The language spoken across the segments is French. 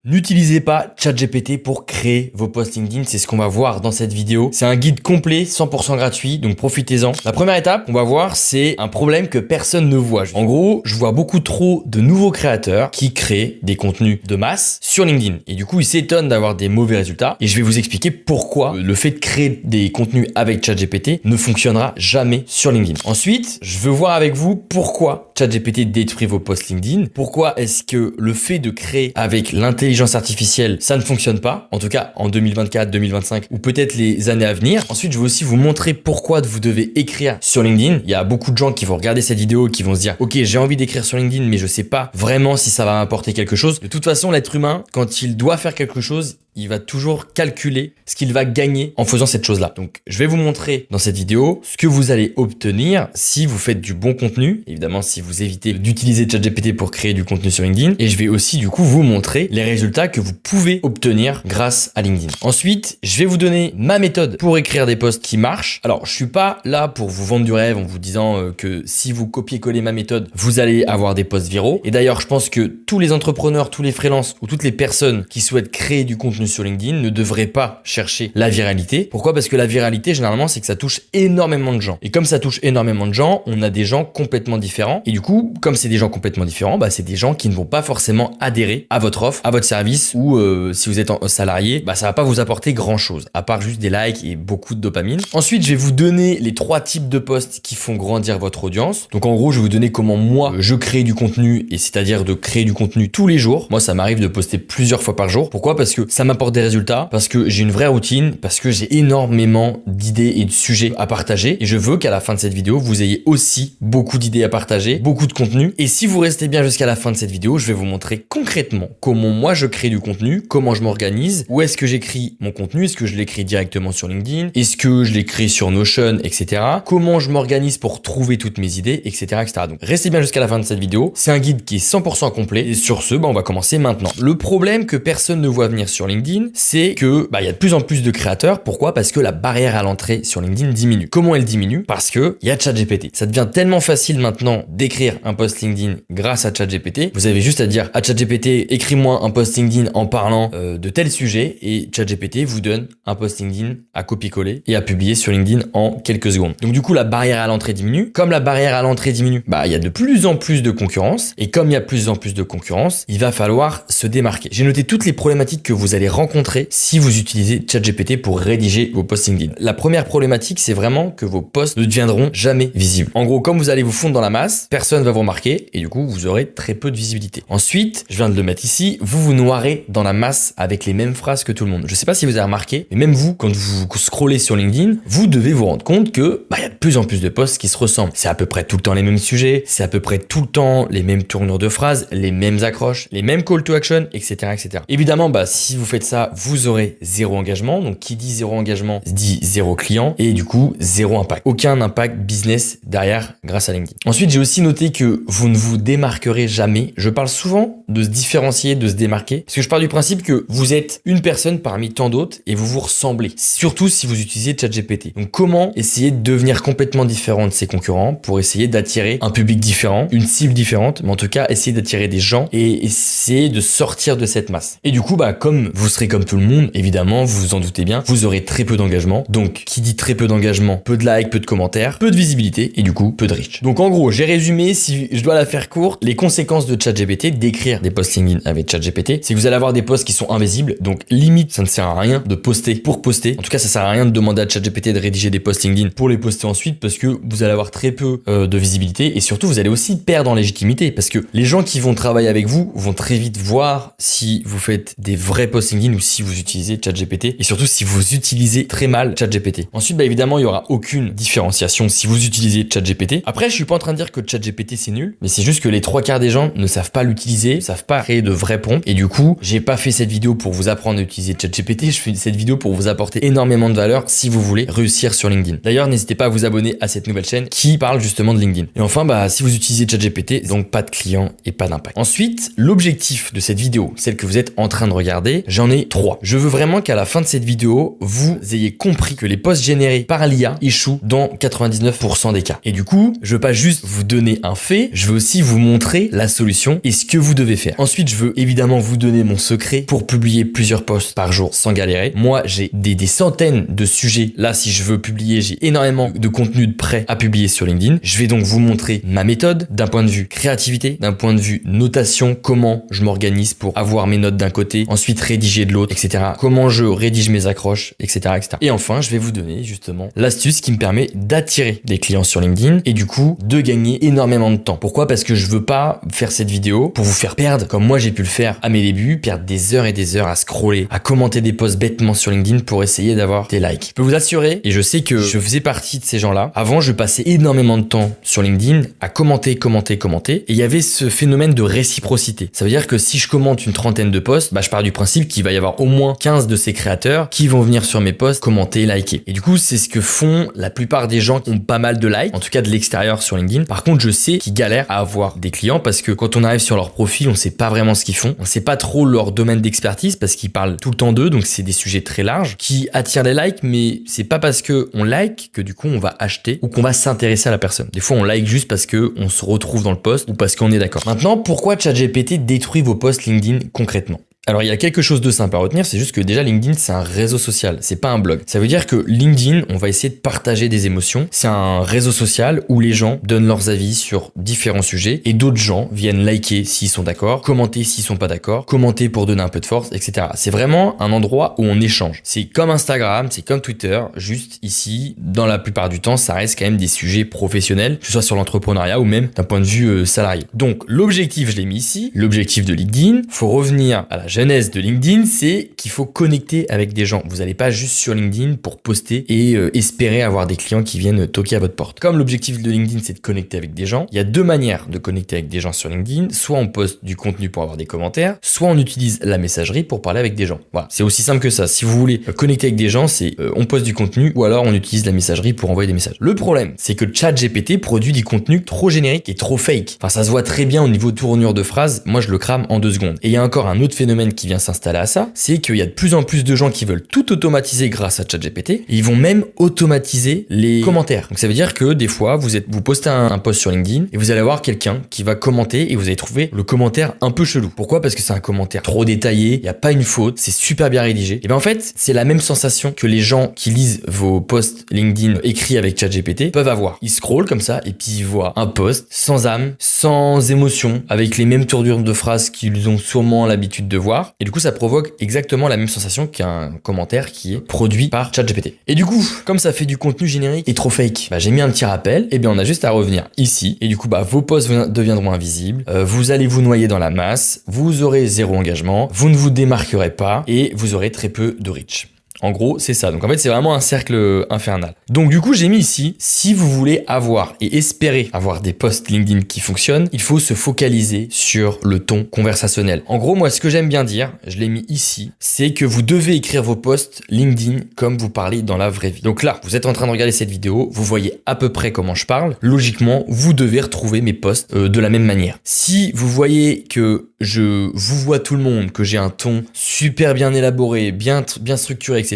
N'utilisez pas ChatGPT pour créer vos posts LinkedIn, c'est ce qu'on va voir dans cette vidéo. C'est un guide complet, 100% gratuit, donc profitez-en. La première étape qu'on va voir, c'est un problème que personne ne voit. En gros, je vois beaucoup trop de nouveaux créateurs qui créent des contenus de masse sur LinkedIn. Et du coup, ils s'étonnent d'avoir des mauvais résultats. Et je vais vous expliquer pourquoi le fait de créer des contenus avec ChatGPT ne fonctionnera jamais sur LinkedIn. Ensuite, je veux voir avec vous pourquoi ChatGPT détruit vos posts LinkedIn. Pourquoi est-ce que le fait de créer avec l'intelligence artificielle, ça ne fonctionne pas, en tout cas en 2024, 2025 ou peut-être les années à venir. Ensuite, je vais aussi vous montrer pourquoi vous devez écrire sur LinkedIn. Il y a beaucoup de gens qui vont regarder cette vidéo qui vont se dire « Ok, j'ai envie d'écrire sur LinkedIn, mais je sais pas vraiment si ça va m'apporter quelque chose. » De toute façon, l'être humain, quand il doit faire quelque chose, il va toujours calculer ce qu'il va gagner en faisant cette chose-là. Donc, je vais vous montrer dans cette vidéo ce que vous allez obtenir si vous faites du bon contenu. Évidemment, si vous évitez d'utiliser ChatGPT pour créer du contenu sur LinkedIn. Et je vais aussi, du coup, vous montrer les résultats que vous pouvez obtenir grâce à LinkedIn. Ensuite, je vais vous donner ma méthode pour écrire des posts qui marchent. Alors, je suis pas là pour vous vendre du rêve en vous disant que si vous copiez-collez ma méthode, vous allez avoir des posts viraux. Et d'ailleurs, je pense que tous les entrepreneurs, tous les freelances ou toutes les personnes qui souhaitent créer du contenu sur LinkedIn ne devraient pas chercher la viralité. Pourquoi? Parce que la viralité, généralement, c'est que ça touche énormément de gens. Et comme ça touche énormément de gens, on a des gens complètement différents. Et du coup, comme c'est des gens complètement différents, c'est des gens qui ne vont pas forcément adhérer à votre offre, à votre service ou si vous êtes salarié, ça va pas vous apporter grand chose, à part juste des likes et beaucoup de dopamine. Ensuite, je vais vous donner les 3 types de posts qui font grandir votre audience. Donc en gros, je vais vous donner comment moi, je crée du contenu et c'est-à-dire de créer du contenu tous les jours. Moi, ça m'arrive de poster plusieurs fois par jour. Pourquoi? Parce que ça m'apporte des résultats, parce que j'ai une vraie routine, parce que j'ai énormément d'idées et de sujets à partager et je veux qu'à la fin de cette vidéo, vous ayez aussi beaucoup d'idées à partager, beaucoup de contenu. Et si vous restez bien jusqu'à la fin de cette vidéo, je vais vous montrer concrètement comment moi je crée du contenu, comment je m'organise, où est-ce que j'écris mon contenu, est-ce que je l'écris directement sur LinkedIn, est-ce que je l'écris sur Notion, etc. Comment je m'organise pour trouver toutes mes idées, etc., etc. Donc restez bien jusqu'à la fin de cette vidéo. C'est un guide qui est 100% complet et sur ce, on va commencer maintenant. Le problème que personne ne voit venir sur LinkedIn, c'est que il y a de plus en plus de créateurs. Pourquoi? Parce que la barrière à l'entrée sur LinkedIn diminue. Comment elle diminue? Parce que il y a ChatGPT. Ça devient tellement facile maintenant d'écrire un post LinkedIn grâce à ChatGPT. Vous avez juste à dire à ChatGPT, écris-moi un post LinkedIn en parlant de tel sujet et ChatGPT vous donne un post LinkedIn à copier-coller et à publier sur LinkedIn en quelques secondes. Donc du coup, la barrière à l'entrée diminue. Comme la barrière à l'entrée diminue, il y a de plus en plus de concurrence et comme il y a de plus en plus de concurrence, il va falloir se démarquer. J'ai noté toutes les problématiques que vous allez rencontrer si vous utilisez ChatGPT pour rédiger vos posts LinkedIn. La première problématique, c'est vraiment que vos posts ne deviendront jamais visibles. En gros, comme vous allez vous fondre dans la masse, personne va vous remarquer et du coup, vous aurez très peu de visibilité. Ensuite, je viens de le mettre ici, vous vous noirez dans la masse avec les mêmes phrases que tout le monde. Je sais pas si vous avez remarqué, mais même vous, quand vous scrollez sur LinkedIn, vous devez vous rendre compte que il y a de plus en plus de posts qui se ressemblent. C'est à peu près tout le temps les mêmes sujets, c'est à peu près tout le temps les mêmes tournures de phrases, les mêmes accroches, les mêmes call to action, etc., etc. Évidemment, si vous faites ça, vous aurez zéro engagement. Donc, qui dit zéro engagement dit zéro client et du coup, zéro impact. Aucun impact business derrière grâce à LinkedIn. Ensuite, j'ai aussi noté que vous ne vous démarquerez jamais. Je parle souvent de se différencier, de se démarquer parce que je pars du principe que vous êtes une personne parmi tant d'autres et vous vous ressemblez. Surtout si vous utilisez ChatGPT. Donc, comment essayer de devenir complètement différent de ses concurrents pour essayer d'attirer un public différent, une cible différente, mais en tout cas, essayer d'attirer des gens et essayer de sortir de cette masse. Et du coup, comme vous serez comme tout le monde, évidemment, vous vous en doutez bien, vous aurez très peu d'engagement. Donc, qui dit très peu d'engagement, peu de likes, peu de commentaires, peu de visibilité et du coup, peu de reach. Donc, en gros, j'ai résumé, si je dois la faire courte, les conséquences de ChatGPT, d'écrire des posts LinkedIn avec ChatGPT, c'est que vous allez avoir des posts qui sont invisibles. Donc, limite, ça ne sert à rien de poster pour poster. En tout cas, ça sert à rien de demander à ChatGPT de rédiger des posts LinkedIn pour les poster ensuite parce que vous allez avoir très peu de visibilité et surtout, vous allez aussi perdre en légitimité parce que les gens qui vont travailler avec vous vont très vite voir si vous faites des vrais posts LinkedIn ou si vous utilisez ChatGPT et surtout si vous utilisez très mal ChatGPT. Ensuite, évidemment, il y aura aucune différenciation si vous utilisez ChatGPT. Après, je suis pas en train de dire que ChatGPT c'est nul, mais c'est juste que les 3/4 des gens ne savent pas l'utiliser, ne savent pas créer de vrais prompts et du coup, j'ai pas fait cette vidéo pour vous apprendre à utiliser ChatGPT, je fais cette vidéo pour vous apporter énormément de valeur si vous voulez réussir sur LinkedIn. D'ailleurs, n'hésitez pas à vous abonner à cette nouvelle chaîne qui parle justement de LinkedIn. Et enfin, si vous utilisez ChatGPT, donc pas de clients et pas d'impact. Ensuite, l'objectif de cette vidéo, celle que vous êtes en train de regarder, j'ai J'en ai 3. Je veux vraiment qu'à la fin de cette vidéo, vous ayez compris que les posts générés par l'IA échouent dans 99% des cas. Et du coup, je veux pas juste vous donner un fait, je veux aussi vous montrer la solution et ce que vous devez faire. Ensuite, je veux évidemment vous donner mon secret pour publier plusieurs posts par jour sans galérer. Moi, j'ai des centaines de sujets. Là, si je veux publier, j'ai énormément de contenu de prêt à publier sur LinkedIn. Je vais donc vous montrer ma méthode d'un point de vue créativité, d'un point de vue notation, comment je m'organise pour avoir mes notes d'un côté, ensuite rédiger de l'autre, etc. Comment je rédige mes accroches, etc., etc. Et enfin, je vais vous donner justement l'astuce qui me permet d'attirer des clients sur LinkedIn et du coup de gagner énormément de temps. Pourquoi? Parce que je veux pas faire cette vidéo pour vous faire perdre, comme moi j'ai pu le faire à mes débuts, perdre des heures et des heures à scroller, à commenter des posts bêtement sur LinkedIn pour essayer d'avoir des likes. Je peux vous assurer, et je sais que je faisais partie de ces gens-là, avant je passais énormément de temps sur LinkedIn à commenter, et il y avait ce phénomène de réciprocité. Ça veut dire que si je commente une trentaine de posts, je pars du principe qu'il va y avoir au moins 15 de ces créateurs qui vont venir sur mes posts, commenter, liker. Et du coup, c'est ce que font la plupart des gens qui ont pas mal de likes, en tout cas de l'extérieur sur LinkedIn. Par contre, je sais qu'ils galèrent à avoir des clients parce que quand on arrive sur leur profil, on sait pas vraiment ce qu'ils font. On sait pas trop leur domaine d'expertise parce qu'ils parlent tout le temps d'eux, donc c'est des sujets très larges qui attirent les likes, mais c'est pas parce que on like que du coup on va acheter ou qu'on va s'intéresser à la personne. Des fois, on like juste parce que on se retrouve dans le post ou parce qu'on est d'accord. Maintenant, pourquoi ChatGPT détruit vos posts LinkedIn concrètement? Alors, il y a quelque chose de simple à retenir, c'est juste que déjà LinkedIn, c'est un réseau social, c'est pas un blog. Ça veut dire que LinkedIn, on va essayer de partager des émotions. C'est un réseau social où les gens donnent leurs avis sur différents sujets et d'autres gens viennent liker s'ils sont d'accord, commenter s'ils sont pas d'accord, commenter pour donner un peu de force, etc. C'est vraiment un endroit où on échange. C'est comme Instagram, c'est comme Twitter, juste ici, dans la plupart du temps, ça reste quand même des sujets professionnels, que ce soit sur l'entrepreneuriat ou même d'un point de vue salarié. Donc, l'objectif, je l'ai mis ici, l'objectif de LinkedIn, faut revenir à la genèse de LinkedIn, c'est qu'il faut connecter avec des gens. Vous n'allez pas juste sur LinkedIn pour poster et espérer avoir des clients qui viennent toquer à votre porte. Comme l'objectif de LinkedIn, c'est de connecter avec des gens, il y a deux manières de connecter avec des gens sur LinkedIn. Soit on poste du contenu pour avoir des commentaires, soit on utilise la messagerie pour parler avec des gens. Voilà, c'est aussi simple que ça. Si vous voulez connecter avec des gens, c'est on poste du contenu ou alors on utilise la messagerie pour envoyer des messages. Le problème, c'est que ChatGPT produit du contenu trop générique et trop fake. Enfin, ça se voit très bien au niveau de tournure de phrases. Moi, je le crame en 2 secondes. Et il y a encore un autre phénomène qui vient s'installer à ça, c'est qu'il y a de plus en plus de gens qui veulent tout automatiser grâce à ChatGPT et ils vont même automatiser les commentaires. Donc ça veut dire que des fois, vous postez un post sur LinkedIn et vous allez avoir quelqu'un qui va commenter et vous allez trouver le commentaire un peu chelou. Pourquoi? Parce que c'est un commentaire trop détaillé, il n'y a pas une faute, c'est super bien rédigé. Et bien en fait, c'est la même sensation que les gens qui lisent vos posts LinkedIn écrits avec ChatGPT peuvent avoir. Ils scrollent comme ça et puis ils voient un post sans âme, sans émotion, avec les mêmes tournures de phrases qu'ils ont sûrement l'habitude de voir. Et du coup, ça provoque exactement la même sensation qu'un commentaire qui est produit par ChatGPT. Et du coup, comme ça fait du contenu générique et trop fake, j'ai mis un petit rappel, et bien on a juste à revenir ici. Et du coup, vos posts deviendront invisibles, vous allez vous noyer dans la masse, vous aurez zéro engagement, vous ne vous démarquerez pas et vous aurez très peu de reach. En gros, c'est ça. Donc en fait, c'est vraiment un cercle infernal. Donc du coup, j'ai mis ici, si vous voulez avoir et espérer avoir des posts LinkedIn qui fonctionnent, il faut se focaliser sur le ton conversationnel. En gros, moi, ce que j'aime bien dire, je l'ai mis ici, c'est que vous devez écrire vos posts LinkedIn comme vous parlez dans la vraie vie. Donc là, vous êtes en train de regarder cette vidéo, vous voyez à peu près comment je parle. Logiquement, vous devez retrouver mes posts de la même manière. Si vous voyez que je vous vois tout le monde, que j'ai un ton super bien élaboré, bien structuré, etc.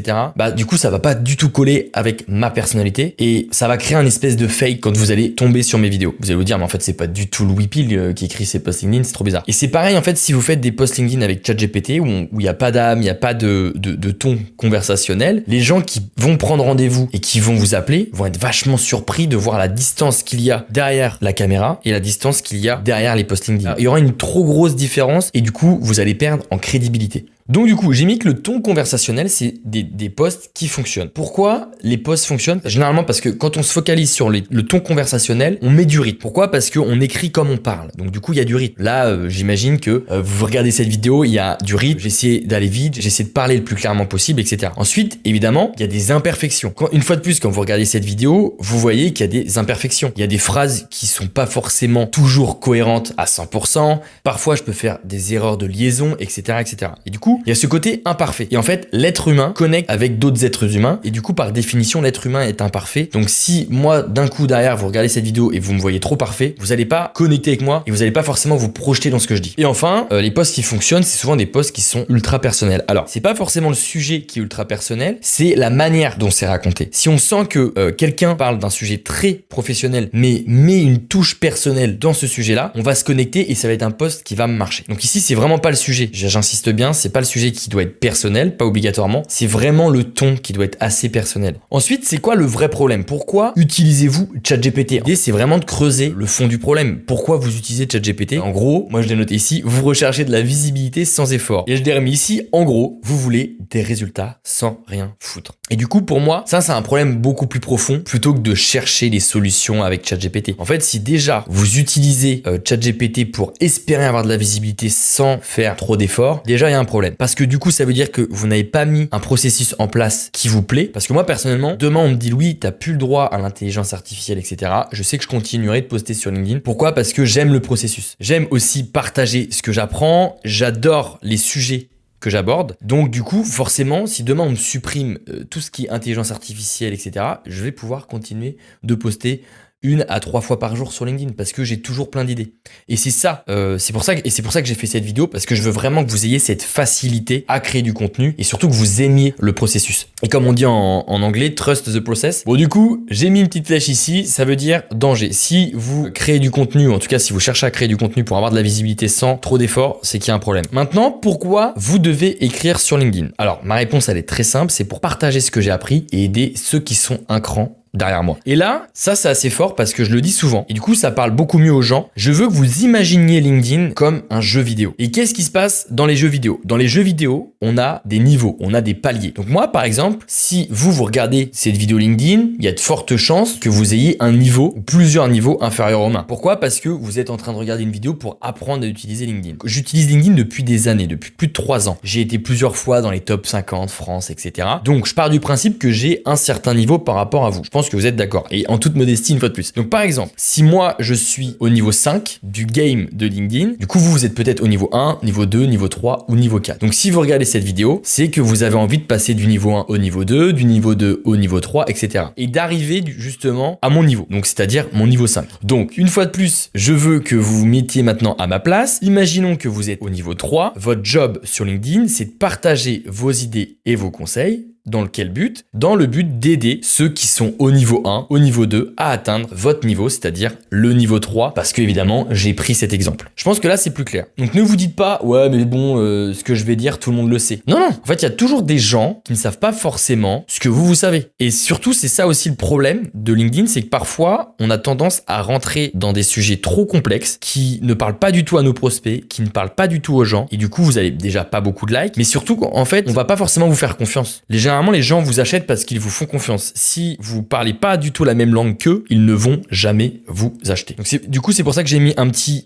Du coup, ça va pas du tout coller avec ma personnalité et ça va créer un espèce de fake quand vous allez tomber sur mes vidéos. Vous allez vous dire, mais en fait, c'est pas du tout Louis Pile qui écrit ses posts LinkedIn, c'est trop bizarre. Et c'est pareil, en fait, si vous faites des posts LinkedIn avec ChatGPT où il y a pas d'âme, il y a pas de ton conversationnel, les gens qui vont prendre rendez-vous et qui vont vous appeler vont être vachement surpris de voir la distance qu'il y a derrière la caméra et la distance qu'il y a derrière les posts LinkedIn. Il y aura une trop grosse différence et du coup, vous allez perdre en crédibilité. Donc du coup, j'ai mis que le ton conversationnel, c'est des posts qui fonctionnent. Pourquoi les posts fonctionnent? Généralement parce que quand on se focalise sur le ton conversationnel, on met du rythme. Pourquoi? Parce qu'on écrit comme on parle. Donc du coup, il y a du rythme. Là, j'imagine que vous regardez cette vidéo, il y a du rythme. J'essaie d'aller vite, j'essaie de parler le plus clairement possible, etc. Ensuite, évidemment, il y a des imperfections. Une fois de plus, quand vous regardez cette vidéo, vous voyez qu'il y a des imperfections. Il y a des phrases qui sont pas forcément toujours cohérentes à 100%. Parfois, je peux faire des erreurs de liaison, etc., etc. Et du coup, coup, il y a ce côté imparfait. Et en fait, l'être humain connecte avec d'autres êtres humains. Et du coup, par définition, l'être humain est imparfait. Donc si moi, d'un coup, derrière, vous regardez cette vidéo et vous me voyez trop parfait, vous n'allez pas connecter avec moi et vous n'allez pas forcément vous projeter dans ce que je dis. Et enfin, les posts qui fonctionnent, c'est souvent des posts qui sont ultra personnels. Alors, c'est pas forcément le sujet qui est ultra personnel, c'est la manière dont c'est raconté. Si on sent que quelqu'un parle d'un sujet très professionnel, mais met une touche personnelle dans ce sujet-là, on va se connecter et ça va être un post qui va marcher. Donc ici, c'est vraiment pas le sujet. J'insiste bien, c'est pas le sujet qui doit être personnel, pas obligatoirement. C'est vraiment le ton qui doit être assez personnel. Ensuite, c'est quoi le vrai problème? Pourquoi utilisez-vous ChatGPT? L'idée, c'est vraiment de creuser le fond du problème. Pourquoi vous utilisez ChatGPT? En gros, moi je l'ai noté ici, vous recherchez de la visibilité sans effort. Et je l'ai remis ici, en gros, vous voulez des résultats sans rien foutre. Et du coup, pour moi, ça c'est un problème beaucoup plus profond plutôt que de chercher des solutions avec ChatGPT. En fait, si déjà vous utilisez ChatGPT pour espérer avoir de la visibilité sans faire trop d'efforts, déjà il y a un problème. Parce que du coup, ça veut dire que vous n'avez pas mis un processus en place qui vous plaît. Parce que moi, personnellement, demain on me dit oui, t'as plus le droit à l'intelligence artificielle, etc. Je sais que je continuerai de poster sur LinkedIn. Pourquoi? Parce que j'aime le processus. J'aime aussi partager ce que j'apprends. J'adore les sujets que j'aborde. Donc du coup, forcément, si demain on me supprime tout ce qui est intelligence artificielle, etc., je vais pouvoir continuer de poster 1 à 3 fois par jour sur LinkedIn parce que j'ai toujours plein d'idées. Et c'est ça, c'est pour ça que j'ai fait cette vidéo, parce que je veux vraiment que vous ayez cette facilité à créer du contenu et surtout que vous aimiez le processus. Et comme on dit en anglais, trust the process. Bon, du coup, j'ai mis une petite flèche ici, ça veut dire danger. Si vous créez du contenu, en tout cas si vous cherchez à créer du contenu pour avoir de la visibilité sans trop d'efforts, c'est qu'il y a un problème. Maintenant, pourquoi vous devez écrire sur LinkedIn? Alors, ma réponse, elle est très simple, c'est pour partager ce que j'ai appris et aider ceux qui sont un cran derrière moi. Et là, ça c'est assez fort parce que je le dis souvent et du coup ça parle beaucoup mieux aux gens. Je veux que vous imaginiez LinkedIn comme un jeu vidéo. Et qu'est-ce qui se passe dans les jeux vidéo? Dans les jeux vidéo, on a des niveaux, on a des paliers. Donc moi par exemple, si vous regardez cette vidéo LinkedIn, il y a de fortes chances que vous ayez un niveau ou plusieurs niveaux inférieurs au mien. Pourquoi? Parce que vous êtes en train de regarder une vidéo pour apprendre à utiliser LinkedIn. J'utilise LinkedIn depuis des années, depuis plus de 3 ans. J'ai été plusieurs fois dans les top 50 France, etc. Donc je pars du principe que j'ai un certain niveau par rapport à vous. Je pense que vous êtes d'accord. Et en toute modestie, une fois de plus. Donc par exemple, si moi je suis au niveau 5 du game de LinkedIn, du coup vous êtes peut-être au niveau 1, niveau 2, niveau 3 ou niveau 4. Donc si vous regardez cette vidéo, c'est que vous avez envie de passer du niveau 1 au niveau 2, du niveau 2 au niveau 3, etc. Et d'arriver justement à mon niveau. Donc c'est-à-dire mon niveau 5. Donc une fois de plus, je veux que vous vous mettiez maintenant à ma place. Imaginons que vous êtes au niveau 3. Votre job sur LinkedIn, c'est de partager vos idées et vos conseils. Dans quel but? Dans le but d'aider ceux qui sont au niveau 1, au niveau 2 à atteindre votre niveau, c'est-à-dire le niveau 3, parce que évidemment j'ai pris cet exemple. Je pense que là c'est plus clair. Donc ne vous dites pas ouais mais bon ce que je vais dire tout le monde le sait. Non, en fait il y a toujours des gens qui ne savent pas forcément ce que vous savez. Et surtout c'est ça aussi le problème de LinkedIn, c'est que parfois on a tendance à rentrer dans des sujets trop complexes qui ne parlent pas du tout à nos prospects, qui ne parlent pas du tout aux gens, et du coup vous avez déjà pas beaucoup de likes, mais surtout en fait on va pas forcément vous faire confiance. Généralement, les gens vous achètent parce qu'ils vous font confiance. Si vous parlez pas du tout la même langue qu'eux, ils ne vont jamais vous acheter. Donc du coup, c'est pour ça que j'ai mis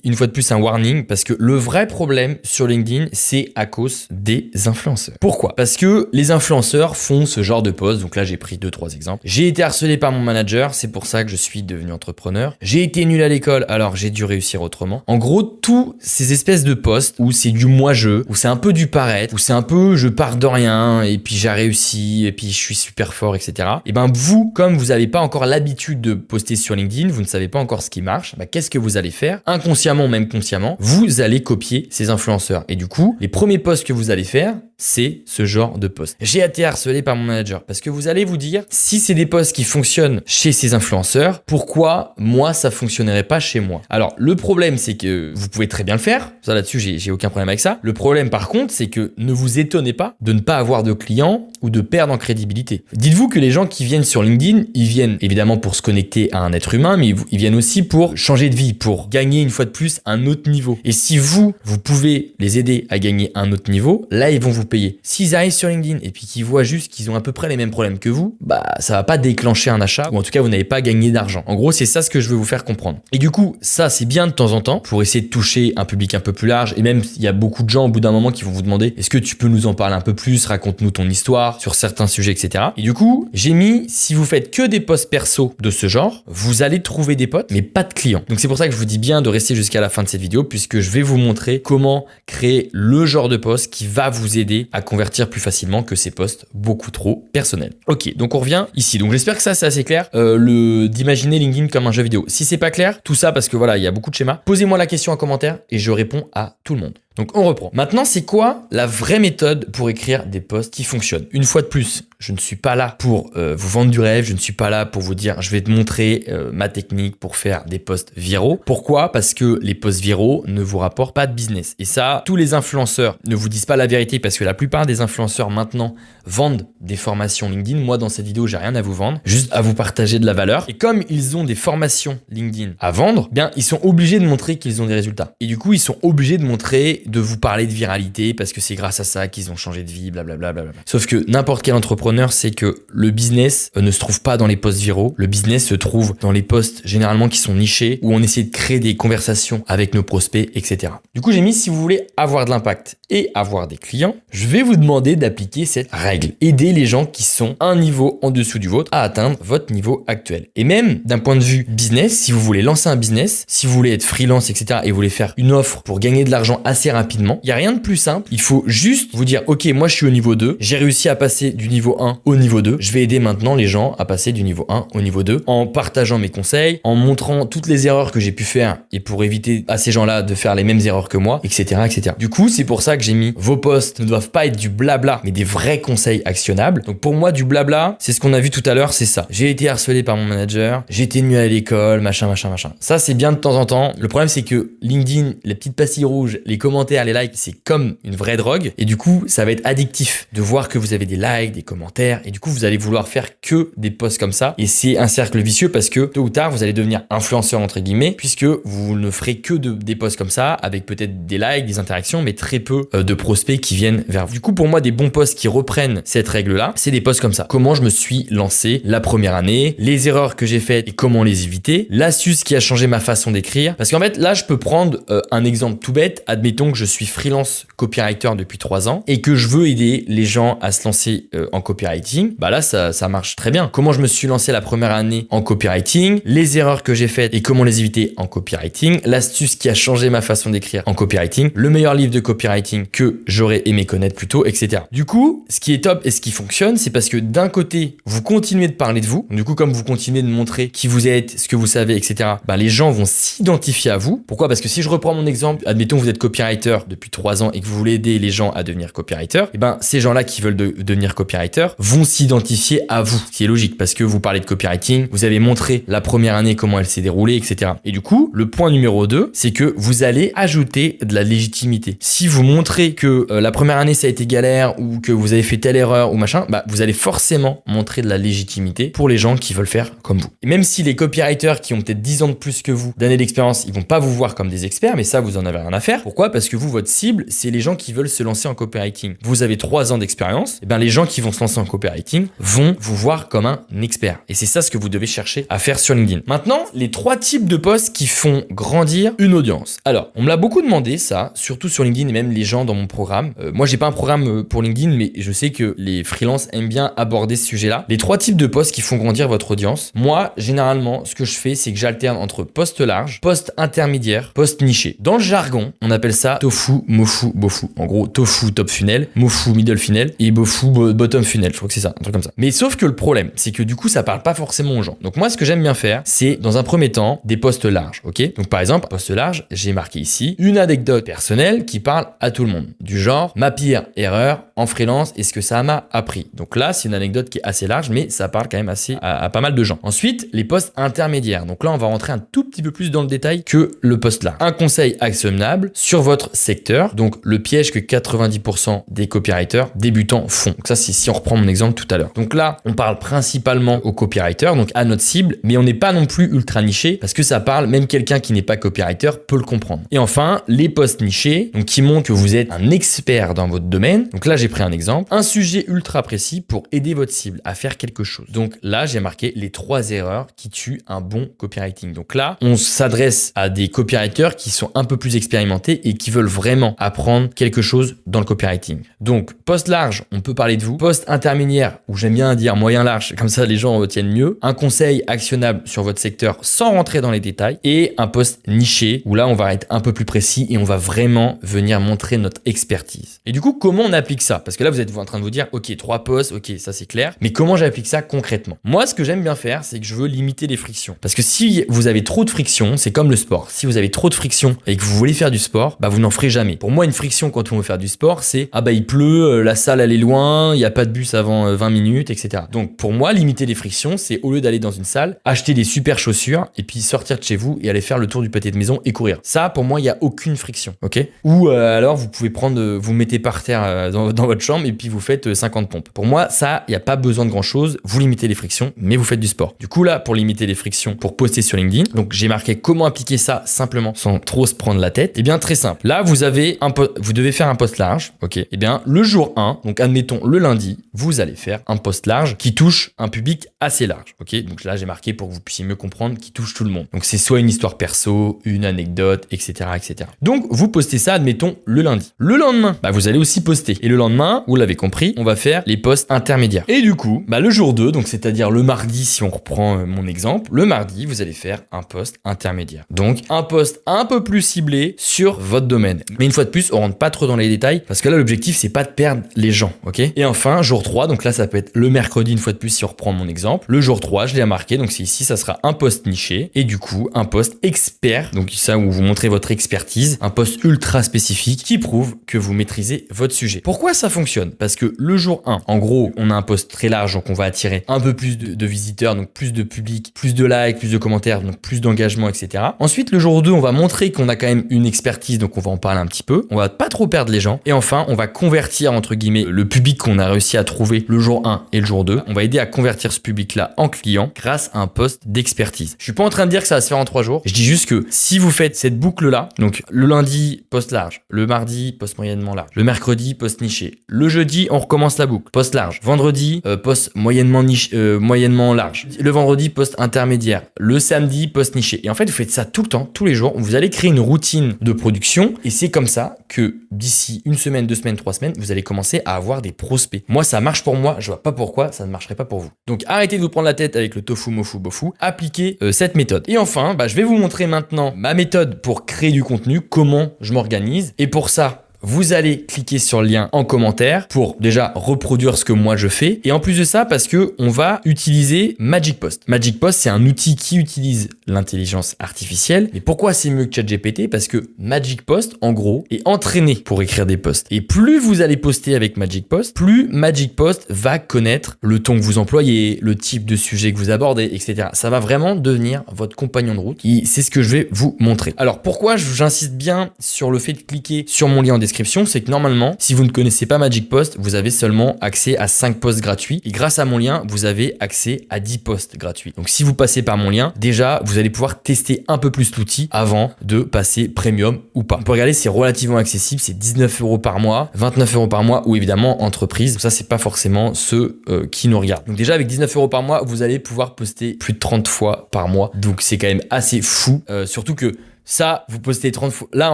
une fois de plus, un warning, parce que le vrai problème sur LinkedIn, c'est à cause des influenceurs. Pourquoi? Parce que les influenceurs font ce genre de posts. Donc là, j'ai pris 2-3 exemples. J'ai été harcelé par mon manager, c'est pour ça que je suis devenu entrepreneur. J'ai été nul à l'école, alors j'ai dû réussir autrement. En gros, tous ces espèces de posts où c'est du moi-je, où c'est un peu du paraître, où c'est un peu je pars de rien et puis j'ai réussi, et puis je suis super fort, etc. Et ben vous, comme vous n'avez pas encore l'habitude de poster sur LinkedIn, vous ne savez pas encore ce qui marche, qu'est-ce que vous allez faire? Inconsciemment, même consciemment, vous allez copier ces influenceurs. Et du coup, les premiers posts que vous allez faire, c'est ce genre de post. J'ai été harcelé par mon manager parce que vous allez vous dire, si c'est des posts qui fonctionnent chez ces influenceurs, pourquoi moi ça fonctionnerait pas chez moi? Alors le problème c'est que vous pouvez très bien le faire, ça là-dessus j'ai aucun problème avec ça. Le problème par contre c'est que ne vous étonnez pas de ne pas avoir de clients ou de perdre en crédibilité. Dites-vous que les gens qui viennent sur LinkedIn, ils viennent évidemment pour se connecter à un être humain, mais ils viennent aussi pour changer de vie, pour gagner une fois de plus un autre niveau. Et si vous pouvez les aider à gagner un autre niveau, là ils vont vous payer. S'ils arrivent sur LinkedIn et puis qu'ils voient juste qu'ils ont à peu près les mêmes problèmes que vous, ça va pas déclencher un achat, ou en tout cas vous n'avez pas gagné d'argent. En gros, c'est ça ce que je veux vous faire comprendre. Et du coup, ça c'est bien de temps en temps pour essayer de toucher un public un peu plus large, et même il y a beaucoup de gens au bout d'un moment qui vont vous demander, est-ce que tu peux nous en parler un peu plus, raconte-nous ton histoire sur sur certains sujets, etc. Et du coup, j'ai mis, si vous faites que des posts perso de ce genre, vous allez trouver des potes, mais pas de clients. Donc c'est pour ça que je vous dis bien de rester jusqu'à la fin de cette vidéo, puisque je vais vous montrer comment créer le genre de post qui va vous aider à convertir plus facilement que ces posts beaucoup trop personnels. Ok, donc on revient ici. Donc j'espère que ça c'est assez clair, d'imaginer LinkedIn comme un jeu vidéo. Si c'est pas clair, tout ça parce que voilà, il y a beaucoup de schémas, posez-moi la question en commentaire et je réponds à tout le monde. Donc on reprend. Maintenant, c'est quoi la vraie méthode pour écrire des posts qui fonctionnent? Une fois de plus, je ne suis pas là pour vous vendre du rêve, je ne suis pas là pour vous dire je vais te montrer ma technique pour faire des posts viraux. Pourquoi? Parce que les posts viraux ne vous rapportent pas de business. Et ça, tous les influenceurs ne vous disent pas la vérité parce que la plupart des influenceurs maintenant vendent des formations LinkedIn. Moi, dans cette vidéo, j'ai rien à vous vendre, juste à vous partager de la valeur. Et comme ils ont des formations LinkedIn à vendre, bien, ils sont obligés de montrer qu'ils ont des résultats. Et du coup, ils sont obligés de montrer, de vous parler de viralité parce que c'est grâce à ça qu'ils ont changé de vie, blablabla. Sauf que n'importe quel entrepreneur sait que le business ne se trouve pas dans les posts viraux. Le business se trouve dans les posts généralement qui sont nichés où on essaie de créer des conversations avec nos prospects, etc. Du coup, j'ai mis si vous voulez avoir de l'impact et avoir des clients, je vais vous demander d'appliquer cette règle. Aider les gens qui sont un niveau en dessous du vôtre à atteindre votre niveau actuel. Et même d'un point de vue business, si vous voulez lancer un business, si vous voulez être freelance, etc. et vous voulez faire une offre pour gagner de l'argent assez rapidement, il n'y a rien de plus simple. Il faut juste vous dire, ok, moi je suis au niveau 2, j'ai réussi à passer du niveau 1 au niveau 2, je vais aider maintenant les gens à passer du niveau 1 au niveau 2 en partageant mes conseils, en montrant toutes les erreurs que j'ai pu faire et pour éviter à ces gens-là de faire les mêmes erreurs que moi, etc. etc. Du coup, c'est pour ça que j'ai mis vos posts ne doivent pas être du blabla, mais des vrais conseils actionnables. Donc pour moi, du blabla, c'est ce qu'on a vu tout à l'heure, c'est ça. J'ai été harcelé par mon manager, j'ai été nul à l'école, machin. Ça, c'est bien de temps en temps. Le problème, c'est que LinkedIn, les petites pastilles rouges, les commentaires, les likes, c'est comme une vraie drogue. Et du coup, ça va être addictif de voir que vous avez des likes, des commentaires. Et du coup, vous allez vouloir faire que des posts comme ça. Et c'est un cercle vicieux parce que tôt ou tard, vous allez devenir influenceur entre guillemets, puisque vous ne ferez que des posts comme ça, avec peut-être des likes, des interactions, mais très peu de prospects qui viennent vers vous. Du coup, pour moi, des bons posts qui reprennent cette règle-là, c'est des posts comme ça. Comment je me suis lancé la première année, les erreurs que j'ai faites et comment les éviter, l'astuce qui a changé ma façon d'écrire. Parce qu'en fait, là, je peux prendre un exemple tout bête. Admettons que je suis freelance copywriter depuis 3 ans et que je veux aider les gens à se lancer en copywriting. Bah là, ça marche très bien. Comment je me suis lancé la première année en copywriting, les erreurs que j'ai faites et comment les éviter en copywriting, l'astuce qui a changé ma façon d'écrire en copywriting, le meilleur livre de copywriting que j'aurais aimé connaître plus tôt, etc. Du coup, ce qui est top et ce qui fonctionne, c'est parce que d'un côté, vous continuez de parler de vous. Du coup, comme vous continuez de montrer qui vous êtes, ce que vous savez, etc., bah, les gens vont s'identifier à vous. Pourquoi? Parce que si je reprends mon exemple, admettons que vous êtes copywriter depuis 3 ans et que vous voulez aider les gens à devenir copywriter, et ben, ces gens-là qui veulent devenir copywriter vont s'identifier à vous. Ce qui est logique parce que vous parlez de copywriting, vous avez montré la première année comment elle s'est déroulée, etc. Et du coup, le point numéro 2, c'est que vous allez ajouter de la légitimité. Si vous montrez que la première année ça a été galère ou que vous avez fait telle erreur ou machin, bah, vous allez forcément montrer de la légitimité pour les gens qui veulent faire comme vous. Et même si les copywriters qui ont peut-être 10 ans de plus que vous, d'années d'expérience, ils vont pas vous voir comme des experts, mais ça, vous en avez rien à faire. Pourquoi? Parce que vous, votre cible, c'est les gens qui veulent se lancer en copywriting. Vous avez 3 ans d'expérience, et ben les gens qui vont se lancer en copywriting vont vous voir comme un expert. Et c'est ça ce que vous devez chercher à faire sur LinkedIn. Maintenant, les 3 types de posts qui font grandir une audience. Alors, on me l'a beaucoup demandé ça, surtout sur LinkedIn et même les gens dans mon programme. Moi, j'ai pas un programme pour LinkedIn, mais je sais que les freelances aiment bien aborder ce sujet-là. Les 3 types de posts qui font grandir votre audience. Moi, généralement, ce que je fais, c'est que j'alterne entre posts larges, posts intermédiaires, posts nichés. Dans le jargon, on appelle ça tofu, mofu, bofu. En gros, tofu top funnel, mofu middle funnel et bofu bottom funnel. Je crois que c'est ça, un truc comme ça. Mais sauf que le problème, c'est que du coup, ça parle pas forcément aux gens. Donc moi, ce que j'aime bien faire, c'est dans un premier temps des posts larges, ok? Donc par exemple, post large, j'ai marqué ici une anecdote personnelle qui parle à tout le monde. Du genre, ma pire erreur en freelance et ce que ça m'a appris. Donc là, c'est une anecdote qui est assez large, mais ça parle quand même assez à pas mal de gens. Ensuite, les posts intermédiaires. Donc là, on va rentrer un tout petit peu plus dans le détail que le post là. Un conseil actionnable sur votre secteur. Donc le piège que 90% des copywriters débutants font. Donc ça, c'est si on reprend mon exemple tout à l'heure. Donc là, on parle principalement aux copywriters, donc à notre cible, mais on n'est pas non plus ultra niché parce que ça parle, même quelqu'un qui n'est pas copywriter peut le comprendre. Et enfin, les posts nichés, donc qui montrent que vous êtes un expert dans votre domaine. Donc là, j'ai pris un exemple. Un sujet ultra précis pour aider votre cible à faire quelque chose. Donc là, j'ai marqué les 3 erreurs qui tuent un bon copywriting. Donc là, on s'adresse à des copywriters qui sont un peu plus expérimentés et qui veulent vraiment apprendre quelque chose dans le copywriting. Donc, post large, on peut parler de vous. Post intermédiaire, ou j'aime bien dire moyen large, comme ça les gens retiennent mieux, un conseil actionnable sur votre secteur sans rentrer dans les détails, et un post niché, où là on va être un peu plus précis et on va vraiment venir montrer notre expertise. Et du coup, comment on applique ça? Parce que là, vous êtes en train de vous dire, ok, 3 posts, ok, ça c'est clair, mais comment j'applique ça concrètement? Moi, ce que j'aime bien faire, c'est que je veux limiter les frictions. Parce que si vous avez trop de friction, c'est comme le sport. Si vous avez trop de friction et que vous voulez faire du sport, bah vous n'en ferez jamais. Pour moi, une friction quand on veut faire du sport, c'est ah bah il pleut, la salle elle est loin, il n'y a pas de bus avant 20 minutes, etc. Donc pour moi, limiter les frictions, c'est au lieu d'aller dans une salle, acheter des super chaussures et puis sortir de chez vous et aller faire le tour du pâté de maison et courir. Ça, pour moi, il n'y a aucune friction, ok? Ou alors vous pouvez prendre, vous mettez par terre dans votre chambre et puis vous faites 50 pompes. Pour moi, ça, il n'y a pas besoin de grand chose. Vous limitez les frictions, mais vous faites du sport. Du coup là, pour limiter les frictions, pour poster sur LinkedIn, donc j'ai marqué comment appliquer ça simplement sans trop se prendre la tête. Eh bien très simple. Là, vous devez faire un post large, ok? Eh bien le jour 1, donc admettons le lundi, vous allez faire un post large qui touche un public assez large, ok? Donc là, j'ai marqué pour que vous puissiez mieux comprendre qui touche tout le monde. Donc c'est soit une histoire perso, une anecdote, etc., etc. Donc vous postez ça, admettons le lundi. Le lendemain, bah vous allez aussi poster. Et le lendemain, vous l'avez compris, on va faire les posts intermédiaires. Et du coup, bah le jour 2, donc c'est-à-dire le mardi, si on reprend mon exemple, le mardi, vous allez faire un post intermédiaire. Donc un post un peu plus ciblé sur votre domaine. Mais une fois de plus, on rentre pas trop dans les détails parce que là, l'objectif, c'est pas de perdre les gens, ok? Et enfin, jour 3, donc là, ça peut être le mercredi, une fois de plus, si on reprend mon exemple. Le jour 3, je l'ai marqué, donc c'est ici, ça sera un post niché et du coup, un post expert, donc ça où vous montrez votre expertise, un post ultra spécifique qui prouve que vous maîtrisez votre sujet. Pourquoi ça fonctionne? Parce que le jour 1, en gros, on a un post très large, donc on va attirer un peu plus de visiteurs, donc plus de public, plus de likes, plus de commentaires, donc plus d'engagement, etc. Ensuite, le jour 2, on va montrer qu'on a quand même une expertise, donc on va en parler un petit peu. On va pas trop perdre les gens. Et enfin, on va convertir, entre guillemets, le public qu'on a réussi à trouver le jour 1 et le jour 2. On va aider à convertir ce public-là en client grâce à un post d'expertise. Je suis pas en train de dire que ça va se faire en 3 jours. Je dis juste que si vous faites cette boucle-là, donc le lundi, post large, le mardi, post moyennement large, le mercredi, post niché, le jeudi, on recommence la boucle, post large, vendredi, post moyennement niche, moyennement large, le vendredi, post intermédiaire, le samedi, post niché. Et en fait, vous faites ça tout le temps, tous les jours. Vous allez créer une routine de production et c'est comme ça que d'ici 1 semaine, 2 semaines, 3 semaines, vous allez commencer à avoir des prospects. Moi, ça marche pour moi. Je vois pas pourquoi ça ne marcherait pas pour vous. Donc, arrêtez de vous prendre la tête avec le tofu, mofu, bofu. Appliquez cette méthode. Et enfin, je vais vous montrer maintenant ma méthode pour créer du contenu, comment je m'organise. Et pour ça, vous allez cliquer sur le lien en commentaire pour déjà reproduire ce que moi je fais. Et en plus de ça, parce que on va utiliser Magic Post. Magic Post, c'est un outil qui utilise l'intelligence artificielle. Mais pourquoi c'est mieux que ChatGPT? Parce que Magic Post, en gros, est entraîné pour écrire des posts. Et plus vous allez poster avec Magic Post, plus Magic Post va connaître le ton que vous employez, le type de sujet que vous abordez, etc. Ça va vraiment devenir votre compagnon de route. Et c'est ce que je vais vous montrer. Alors pourquoi j'insiste bien sur le fait de cliquer sur mon lien en description? C'est que normalement, si vous ne connaissez pas Magic Post, vous avez seulement accès à 5 posts gratuits. Et grâce à mon lien, vous avez accès à 10 posts gratuits. Donc si vous passez par mon lien, déjà, vous allez pouvoir tester un peu plus l'outil avant de passer premium ou pas. On peut regarder, c'est relativement accessible. C'est 19 € par mois, 29 € par mois ou évidemment entreprise. Ça, c'est pas forcément ceux qui nous regardent. Donc déjà, avec 19 € par mois, vous allez pouvoir poster plus de 30 fois par mois. Donc c'est quand même assez fou. Surtout que ça, vous postez 30 fois. Là,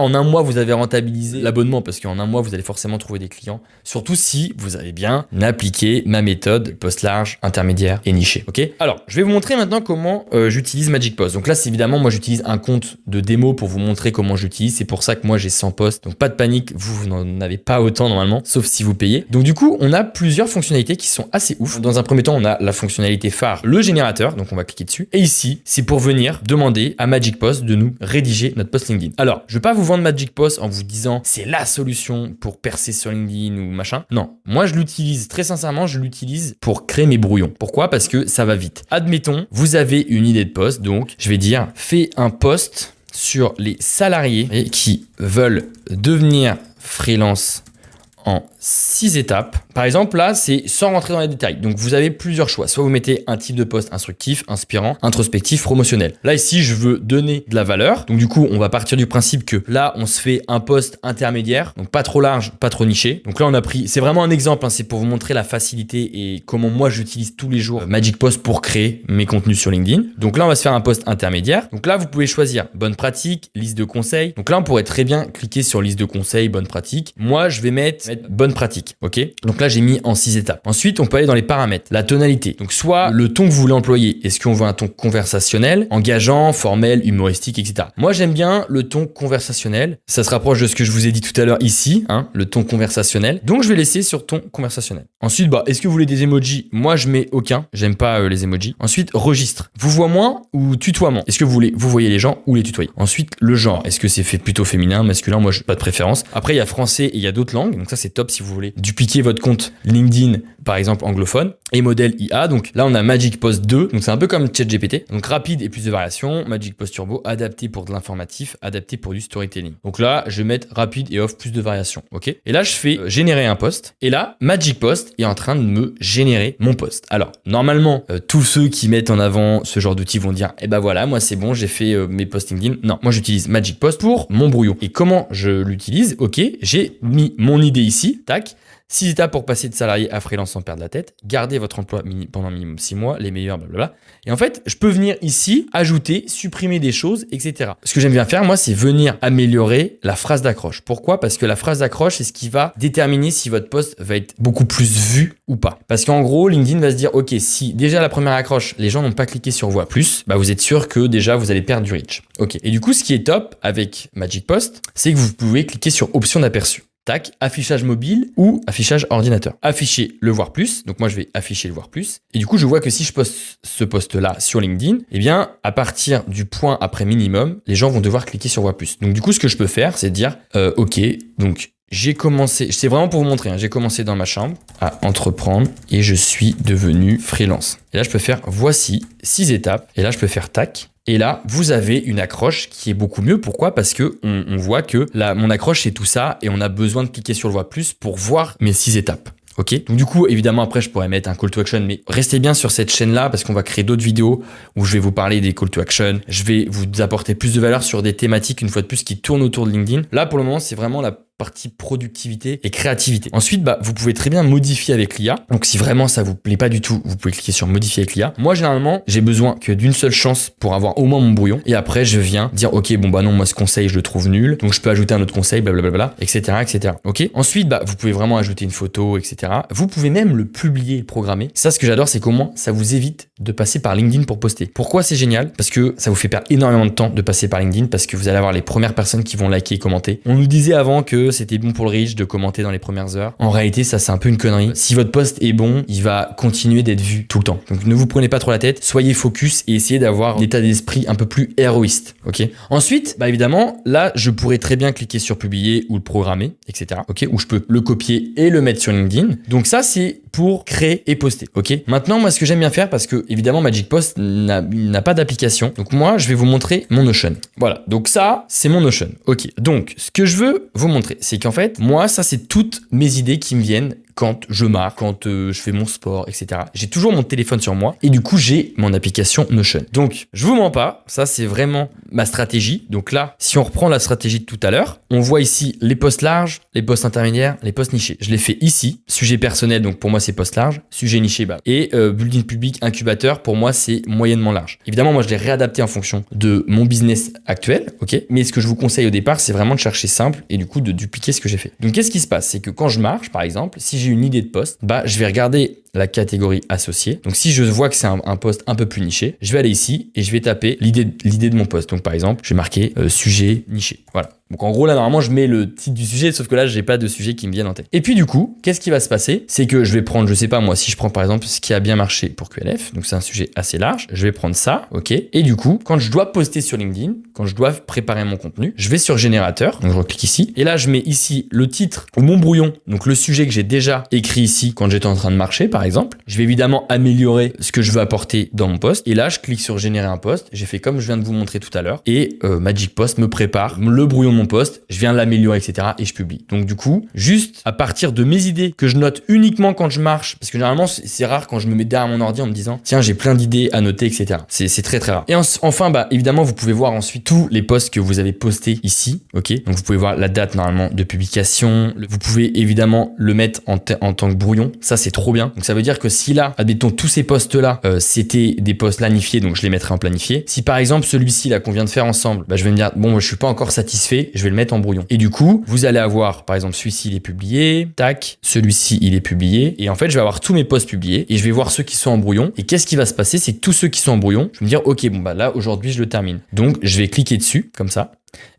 en un mois, vous avez rentabilisé l'abonnement parce qu'en un mois, vous allez forcément trouver des clients. Surtout si vous avez bien appliqué ma méthode post large, intermédiaire et niché. Ok? Alors, je vais vous montrer maintenant comment j'utilise Magic Post. Donc là, c'est évidemment, moi, j'utilise un compte de démo pour vous montrer comment j'utilise. C'est pour ça que moi, j'ai 100 posts. Donc, pas de panique. Vous n'en avez pas autant normalement, sauf si vous payez. Donc, du coup, on a plusieurs fonctionnalités qui sont assez ouf. Dans un premier temps, on a la fonctionnalité phare, le générateur. Donc, on va cliquer dessus. Et ici, c'est pour venir demander à Magic Post de nous rédiger notre post LinkedIn. Alors, je vais pas vous vendre Magic Post en vous disant c'est la solution pour percer sur LinkedIn ou machin. Non, moi je l'utilise très sincèrement, je l'utilise pour créer mes brouillons. Pourquoi? Parce que ça va vite. Admettons, vous avez une idée de post, donc je vais dire fais un post sur les salariés qui veulent devenir freelance en 6 étapes. Par exemple, là, c'est sans rentrer dans les détails. Donc, vous avez plusieurs choix. Soit vous mettez un type de post instructif, inspirant, introspectif, promotionnel. Là, ici, je veux donner de la valeur. Donc, du coup, on va partir du principe que là, on se fait un post intermédiaire. Donc, pas trop large, pas trop niché. Donc là, on a pris, c'est vraiment un exemple. Hein, c'est pour vous montrer la facilité et comment moi, j'utilise tous les jours Magic Post pour créer mes contenus sur LinkedIn. Donc là, on va se faire un post intermédiaire. Donc là, vous pouvez choisir bonne pratique, liste de conseils. Donc là, on pourrait très bien cliquer sur liste de conseils, bonne pratique. Moi, je vais mettre bonne pratique pratique, ok? Donc là, j'ai mis en 6 étapes. Ensuite, on peut aller dans les paramètres, la tonalité. Donc soit le ton que vous voulez employer. Est-ce qu'on veut un ton conversationnel, engageant, formel, humoristique, etc. Moi, j'aime bien le ton conversationnel. Ça se rapproche de ce que je vous ai dit tout à l'heure ici, hein, le ton conversationnel. Donc, je vais laisser sur ton conversationnel. Ensuite, est-ce que vous voulez des emojis? Moi, je mets aucun. J'aime pas les emojis. Ensuite, registre. Vouvoiement ou tutoiement? Est-ce que vous voulez vous voyez les gens ou les tutoyer? Ensuite, le genre. Est-ce que c'est fait plutôt féminin, masculin? Moi, je n'ai pas de préférence. Après, il y a français et il y a d'autres langues. Donc ça, c'est top si vous voulez dupliquer votre compte LinkedIn, par exemple anglophone, et modèle IA. Donc là, on a Magic Post 2. Donc c'est un peu comme ChatGPT. Donc rapide et plus de variations. Magic Post Turbo, adapté pour de l'informatif, adapté pour du storytelling. Donc là, je vais mettre rapide et off, plus de variations. Ok? Et là, je fais générer un post. Et là, Magic Post est en train de me générer mon post. Alors, normalement, tous ceux qui mettent en avant ce genre d'outils vont dire, eh ben voilà, moi c'est bon, j'ai fait mes posts LinkedIn. Non, moi j'utilise Magic Post pour mon brouillon. Et comment je l'utilise? Ok, j'ai mis mon idée ici, tac. 6 étapes pour passer de salarié à freelance sans perdre la tête. Gardez votre emploi pendant minimum 6 mois, les meilleurs, blablabla. Et en fait, je peux venir ici, ajouter, supprimer des choses, etc. Ce que j'aime bien faire, moi, c'est venir améliorer la phrase d'accroche. Pourquoi? Parce que la phrase d'accroche, c'est ce qui va déterminer si votre post va être beaucoup plus vu ou pas. Parce qu'en gros, LinkedIn va se dire, ok, si déjà la première accroche, les gens n'ont pas cliqué sur Vois plus, vous êtes sûr que déjà vous allez perdre du reach. Ok. Et du coup, ce qui est top avec Magic Post, c'est que vous pouvez cliquer sur option d'aperçu. Tac, affichage mobile ou affichage ordinateur. Afficher le voir plus. Donc moi, je vais afficher le voir plus. Et du coup, je vois que si je poste ce post-là sur LinkedIn, eh bien, à partir du point après minimum, les gens vont devoir cliquer sur voir plus. Donc du coup, ce que je peux faire, c'est dire, ok, donc j'ai commencé, c'est vraiment pour vous montrer, j'ai commencé dans ma chambre à entreprendre et je suis devenu freelance. Et là, je peux faire voici 6 étapes. Et là, je peux faire tac. Et là, vous avez une accroche qui est beaucoup mieux. Pourquoi? Parce que on voit que là, mon accroche, c'est tout ça et on a besoin de cliquer sur le voir plus pour voir mes 6 étapes. Ok? Donc du coup, évidemment, après, je pourrais mettre un call to action, mais restez bien sur cette chaîne-là parce qu'on va créer d'autres vidéos où je vais vous parler des call to action. Je vais vous apporter plus de valeur sur des thématiques, une fois de plus, qui tournent autour de LinkedIn. Là, pour le moment, c'est vraiment la partie productivité et créativité. Ensuite, vous pouvez très bien modifier avec l'IA. Donc, si vraiment ça vous plaît pas du tout, vous pouvez cliquer sur modifier avec l'IA. Moi, généralement, j'ai besoin que d'une seule chance pour avoir au moins mon brouillon. Et après, je viens dire, ok, non, moi, ce conseil, je le trouve nul. Donc, je peux ajouter un autre conseil, blablabla, etc., etc. Ok. Ensuite, vous pouvez vraiment ajouter une photo, etc. Vous pouvez même le publier et le programmer. Ça, ce que j'adore, c'est qu'au moins, ça vous évite de passer par LinkedIn pour poster. Pourquoi c'est génial? Parce que ça vous fait perdre énormément de temps de passer par LinkedIn parce que vous allez avoir les premières personnes qui vont liker et commenter. On nous disait avant que c'était bon pour le reach de commenter dans les premières heures. En réalité, ça, c'est un peu une connerie. Si votre post est bon, il va continuer d'être vu tout le temps. Donc, ne vous prenez pas trop la tête. Soyez focus et essayez d'avoir un état d'esprit un peu plus héroïste. Ok. Ensuite, évidemment, là, je pourrais très bien cliquer sur publier ou le programmer, etc. Ok. Ou je peux le copier et le mettre sur LinkedIn. Donc ça, c'est pour créer et poster. Ok. Maintenant, moi, ce que j'aime bien faire, parce que évidemment, Magic Post n'a pas d'application. Donc moi, je vais vous montrer mon Notion. Voilà. Donc ça, c'est mon Notion. Ok. Donc, ce que je veux vous montrer, c'est qu'en fait, moi, ça, c'est toutes mes idées qui me viennent quand je marche, quand je fais mon sport, etc. J'ai toujours mon téléphone sur moi et du coup, j'ai mon application Notion. Donc, je vous mens pas, ça, c'est vraiment ma stratégie. Donc là, si on reprend la stratégie de tout à l'heure, on voit ici les posts larges, les posts intermédiaires, les posts nichés. Je les fais ici. Sujet personnel, donc pour moi, c'est posts larges. Sujet niché, et building public, incubateur, pour moi, c'est moyennement large. Évidemment, moi, je l'ai réadapté en fonction de mon business actuel, ok. Mais ce que je vous conseille au départ, c'est vraiment de chercher simple et du coup, de dupliquer ce que j'ai fait. Donc, qu'est-ce qui se passe? C'est que quand je marche, par exemple, si j'ai une idée de post, je vais regarder la catégorie associée. Donc, si je vois que c'est un post un peu plus niché, je vais aller ici et je vais taper l'idée de mon post. Donc, par exemple, je vais marquer sujet niché. Voilà. Donc, en gros, là, normalement, je mets le titre du sujet, sauf que là, j'ai pas de sujet qui me vienne en tête. Et puis, du coup, qu'est-ce qui va se passer? C'est que je vais prendre, je sais pas, moi, si je prends par exemple ce qui a bien marché pour QLF, donc c'est un sujet assez large, je vais prendre ça, ok? Et du coup, quand je dois poster sur LinkedIn, quand je dois préparer mon contenu, je vais sur générateur, donc je reclique ici, et là, je mets ici le titre ou mon brouillon, donc le sujet que j'ai déjà écrit ici quand j'étais en train de marcher, par exemple. Je vais évidemment améliorer ce que je veux apporter dans mon post, et là, je clique sur générer un post, j'ai fait comme je viens de vous montrer tout à l'heure, et Magic Post me prépare le brouillon de mon post, je viens l'améliorer, etc. et je publie. Donc du coup, juste à partir de mes idées que je note uniquement quand je marche, parce que généralement c'est rare quand je me mets derrière mon ordi en me disant tiens j'ai plein d'idées à noter, etc. C'est très très rare. Et enfin évidemment vous pouvez voir ensuite tous les posts que vous avez postés ici, ok. Donc vous pouvez voir la date normalement de publication. Vous pouvez évidemment le mettre en tant que brouillon. Ça c'est trop bien. Donc ça veut dire que si là, admettons tous ces posts là, c'était des posts planifiés, donc je les mettrai en planifié. Si par exemple celui-ci là qu'on vient de faire ensemble, je vais me dire bon moi je suis pas encore satisfait, fais? Je vais le mettre en brouillon. Et du coup, vous allez avoir, par exemple, celui-ci, il est publié, tac, celui-ci, il est publié. Et en fait, je vais avoir tous mes posts publiés et je vais voir ceux qui sont en brouillon. Et qu'est-ce qui va se passer? C'est que tous ceux qui sont en brouillon, je vais me dire, ok, bon, bah là, aujourd'hui, je le termine. Donc, je vais cliquer dessus, comme ça.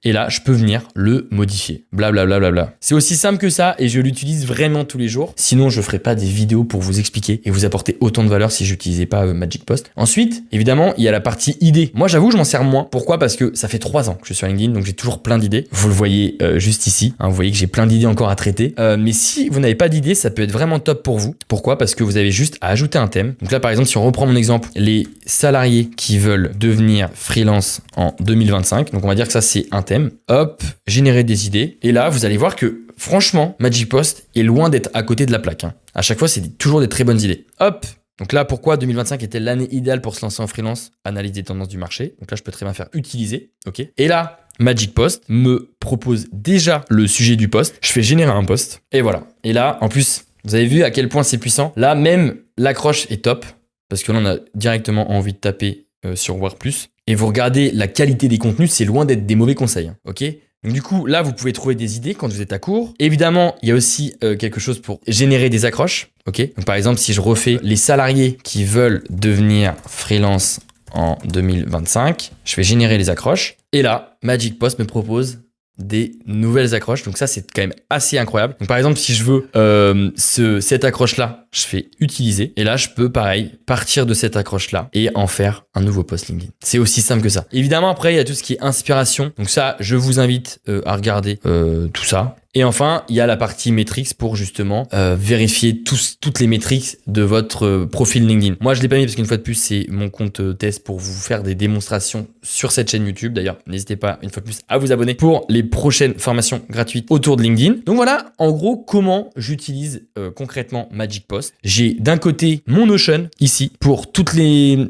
Et là, je peux venir le modifier. Blablabla. Bla bla bla. C'est aussi simple que ça et je l'utilise vraiment tous les jours. Sinon, je ferais pas des vidéos pour vous expliquer et vous apporter autant de valeur si j'utilisais pas Magic Post. Ensuite, évidemment, il y a la partie idées. Moi, j'avoue, je m'en sers moins. Pourquoi? Parce que ça fait 3 ans que je suis sur LinkedIn, donc j'ai toujours plein d'idées. Vous le voyez juste ici. Hein, vous voyez que j'ai plein d'idées encore à traiter. Mais si vous n'avez pas d'idées, ça peut être vraiment top pour vous. Pourquoi? Parce que vous avez juste à ajouter un thème. Donc là, par exemple, si on reprend mon exemple, les salariés qui veulent devenir freelance en 2025. Donc on va dire que ça, c'est un thème. Hop, générer des idées. Et là, vous allez voir que franchement, Magic Post est loin d'être à côté de la plaque. Hein. À chaque fois, c'est toujours des très bonnes idées. Hop. Donc là, pourquoi 2025 était l'année idéale pour se lancer en freelance? Analyse des tendances du marché. Donc là, je peux très bien faire utiliser. Ok. Et là, Magic Post me propose déjà le sujet du post. Je fais générer un post. Et voilà. Et là, en plus, vous avez vu à quel point c'est puissant. Là, même l'accroche est top. Parce que là, on a directement envie de taper sur Voir Plus. Et vous regardez la qualité des contenus, c'est loin d'être des mauvais conseils. Hein, ok? Donc du coup, là, vous pouvez trouver des idées quand vous êtes à court. Évidemment, il y a aussi quelque chose pour générer des accroches. Ok? Donc par exemple, si je refais les salariés qui veulent devenir freelance en 2025, je vais générer les accroches. Et là, Magic Post me propose des nouvelles accroches. Donc ça, c'est quand même assez incroyable. Donc par exemple, si je veux cette accroche-là, je fais utiliser. Et là, je peux, pareil, partir de cette accroche-là et en faire un nouveau post LinkedIn. C'est aussi simple que ça. Évidemment, après, il y a tout ce qui est inspiration. Donc ça, je vous invite à regarder tout ça. Et enfin, il y a la partie métriques pour justement vérifier toutes les métriques de votre profil LinkedIn. Moi, je l'ai pas mis parce qu'une fois de plus, c'est mon compte test pour vous faire des démonstrations sur cette chaîne YouTube. D'ailleurs, n'hésitez pas une fois de plus à vous abonner pour les prochaines formations gratuites autour de LinkedIn. Donc voilà, en gros, comment j'utilise concrètement Magic Post. J'ai d'un côté mon Notion ici pour toutes mes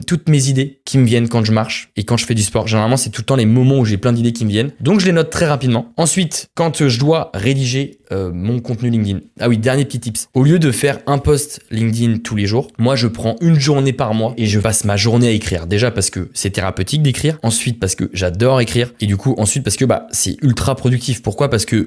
idées qui me viennent quand je marche et quand je fais du sport. Généralement, c'est tout le temps les moments où j'ai plein d'idées qui me viennent. Donc, je les note très rapidement. Ensuite, quand je dois rédiger mon contenu LinkedIn. Ah oui, dernier petit tips. Au lieu de faire un post LinkedIn tous les jours, moi, je prends une journée par mois et je passe ma journée à écrire. Déjà parce que c'est thérapeutique d'écrire. Ensuite, parce que j'adore écrire. Et du coup, ensuite, parce que c'est ultra productif. Pourquoi? Parce que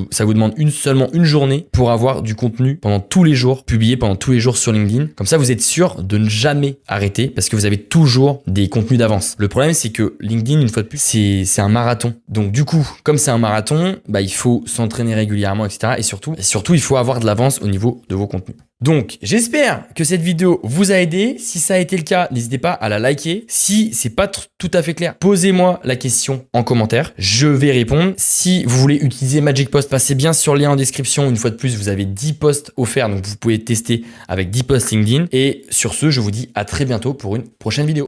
ça vous demande seulement une journée pour avoir du contenu pendant tous les jours, publié pendant tous les jours sur LinkedIn. Comme ça, vous êtes sûr de ne jamais arrêter parce que vous avez toujours des contenus d'avance. Le problème, c'est que LinkedIn, une fois de plus, c'est un marathon. Donc, du coup, comme c'est un marathon, il faut s'entraîner régulièrement, etc. Et surtout, il faut avoir de l'avance au niveau de vos contenus. Donc, j'espère que cette vidéo vous a aidé. Si ça a été le cas, n'hésitez pas à la liker. Si c'est pas tout à fait clair, posez-moi la question en commentaire. Je vais répondre. Si vous voulez utiliser Magic Post, passez bien sur le lien en description. Une fois de plus, vous avez 10 posts offerts. Donc, vous pouvez tester avec 10 posts LinkedIn. Et sur ce, je vous dis à très bientôt pour une prochaine vidéo.